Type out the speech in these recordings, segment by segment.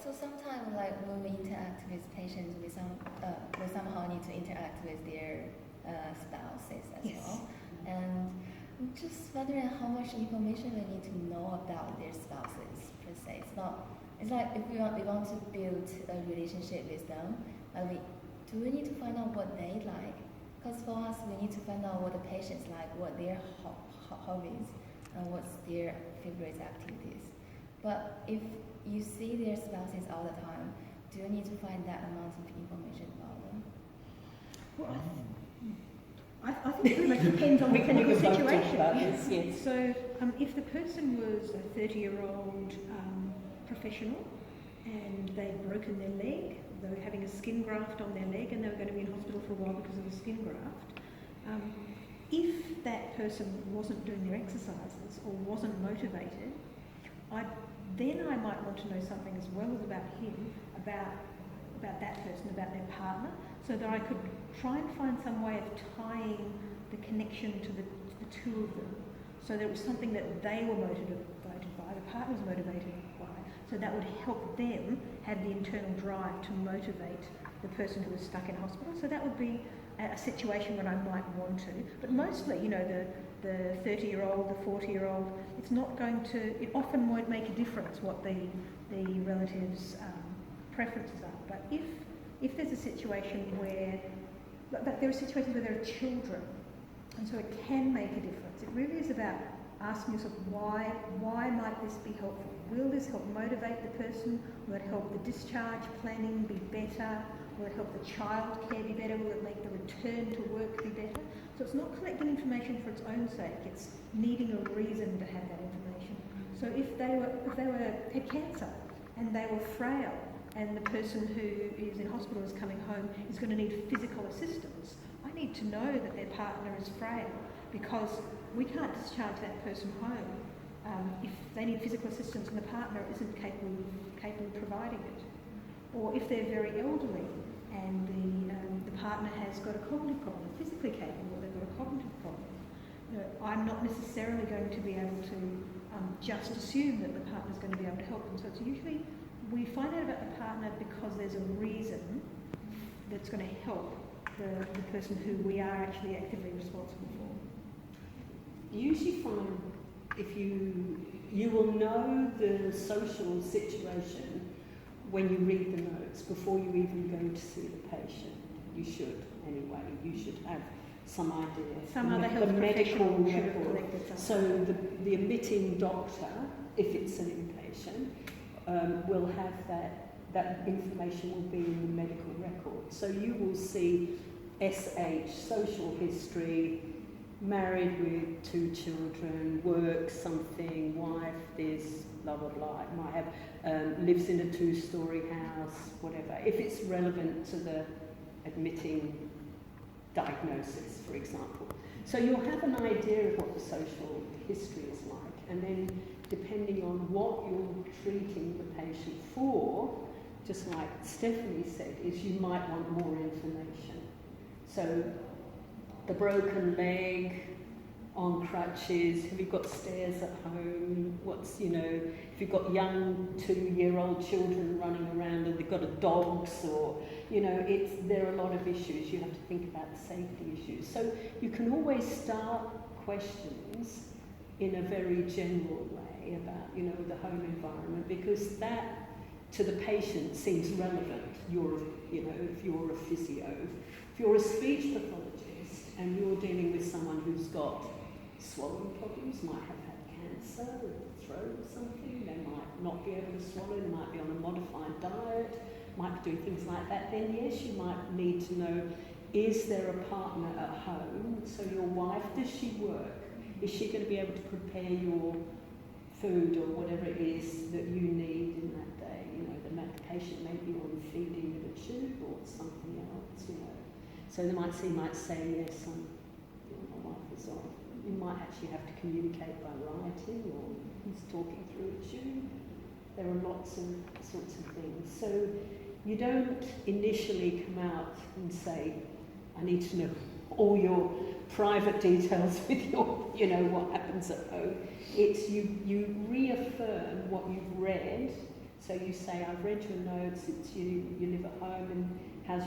So sometimes, like when we interact with patients, we somehow need to interact with their spouses as well, and I'm just wondering how much information we need to know about their spouses per se. It's like if we want to build a relationship with them, do we need to find out what they like? Because for us, we need to find out what the patients like, what their hobbies, and what's their favorite activities. But if you see their spouses all the time, do you need to find that amount of information about them? Well, I think it pretty much depends on the clinical situation. Yes. So if the person was a 30-year-old professional and they'd broken their leg, they were having a skin graft on their leg and they were going to be in hospital for a while because of a skin graft, if that person wasn't doing their exercises or wasn't motivated, then I might want to know something as well as about him, about that person, about their partner, so that I could try and find some way of tying the connection to the two of them, so that it was something that they were motivated by, the partner was motivated by, so that would help them have the internal drive to motivate the person who was stuck in hospital. So that would be a situation that I might want to. But mostly, the 30-year-old, the 40-year-old, it often won't make a difference what the relatives' preferences are. But if there's a situation but there are situations where there are children, and so it can make a difference. It really is about asking yourself, why might this be helpful? Will this help motivate the person? Will it help the discharge planning be better? Will it help the child care be better? Will it make the return to work be better? So it's not collecting information for its own sake, it's needing a reason to have that information. So if they had cancer and they were frail and the person who is in hospital is coming home is going to need physical assistance, I need to know that their partner is frail, because we can't discharge that person home if they need physical assistance and the partner isn't capable of providing it. Or if they're very elderly and the partner has got a cognitive problem, physically capable, they've got a cognitive problem. I'm not necessarily going to be able to just assume that the partner's going to be able to help them. So it's usually, we find out about the partner because there's a reason that's going to help the person who we are actually actively responsible for. You usually find if you will know the social situation when you read the notes before you even go to see the patient. You should anyway. You should have some idea. Some other health professional should have collected something. So the admitting doctor, if it's an inpatient, will have that information will be in the medical record. So you will see SH, social history, married with 2 children, work something, wife this, blah blah blah. It might have lives in a 2-story house, whatever. If it's relevant to the admitting diagnosis, for example. So you'll have an idea of what the social history is like, and then depending on what you're treating the patient for, just like Stephanie said, is you might want more information. So the broken leg, on crutches, have you got stairs at home, if you've got young 2-year-old children running around and they've got dogs, or, there are a lot of issues. You have to think about the safety issues. So you can always start questions in a very general way about, the home environment, because that to the patient seems relevant. If you're a physio, if you're a speech pathologist and you're dealing with someone who's got swallowing problems, might have had cancer or throat or something, they might not be able to swallow, they might be on a modified diet, might be doing things like that, then yes, you might need to know, is there a partner at home? So your wife, does she work? Is she going to be able to prepare your food or whatever it is that you need in that day? The patient may be on feeding with a tube or something else, So they might say, yes, my wife is on. You might actually have to communicate by writing, or he's talking through a tube. There are lots of sorts of things. So you don't initially come out and say, I need to know all your private details with your, what happens at home. It's you reaffirm what you've read, So you say, I've read your notes, it's you live at home, and how's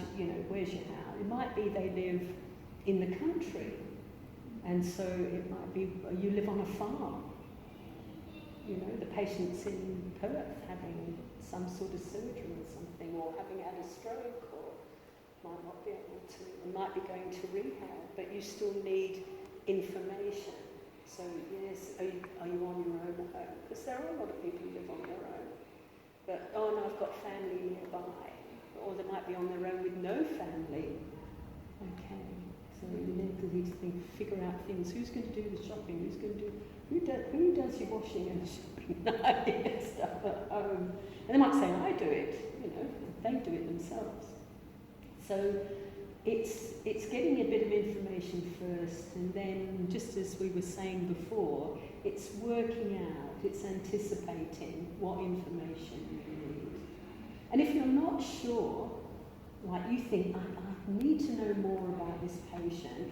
where's your house? It might be they live in the country, and so it might be you live on a farm. The patient's in Perth having some sort of surgery or something, or having had a stroke, or might not be able to, and might be going to rehab, but you still need information. So yes, are you on your own at home? Because there are a lot of people who live on their own. But, oh no, I've got family nearby. Or they might be on their own with no family. Okay, so you need to figure out things. Who's going to do the shopping? Who does your washing and shopping and stuff at home? And they might say, I do it. They do it themselves. So it's getting a bit of information first, and then, just as we were saying before, it's working out, it's anticipating what information you need. And if you're not sure, like you think, I need to know more about this patient,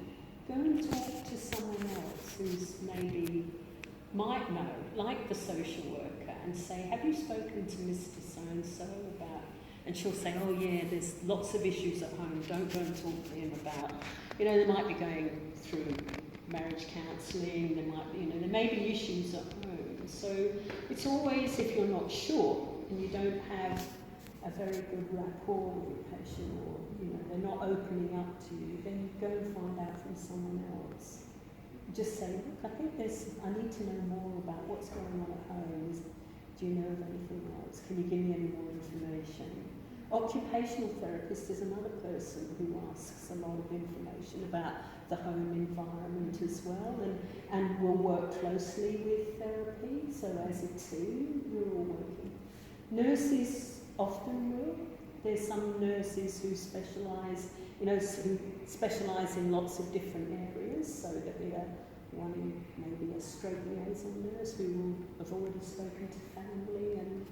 go and talk to someone else who's maybe might know, like the social worker, and say, have you spoken to Mr. So-and-so about... And she'll say, oh yeah, there's lots of issues at home, don't go and talk to him about... they might be going through marriage counselling, there may be issues at home. So it's always, if you're not sure, and you don't have a very good rapport with your patient, or they're not opening up to you, then go and find out from someone else. Just say, look, I think I need to know more about what's going on at home. Do you know of anything else? Can you give me any more information? Occupational therapist is another person who asks a lot of information about the home environment as well, and will work closely with therapy. So as a team, we're all working. Nurses often will. There's some nurses who specialise, who specialise in lots of different areas. So there'll be one in maybe a stroke liaison nurse who will have already spoken to family, and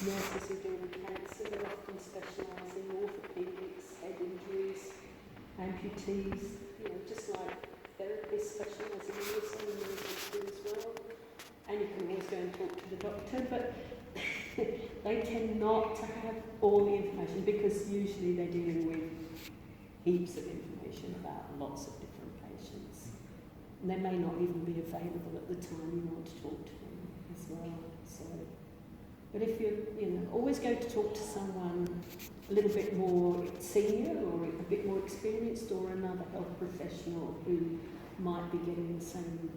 nurses who deal with cancer, they often specialise in orthopaedics, head injuries, amputees, just like therapists specialise in also emergency as well. And you can always go and talk to the doctor, but they tend not to have all the information, because usually they're dealing with heaps of information about lots of different patients. And they may not even be available at the time you want to talk to them as well. So, but if you always go to talk to someone a little bit more senior, or a bit more experienced, or another health professional who might be getting the same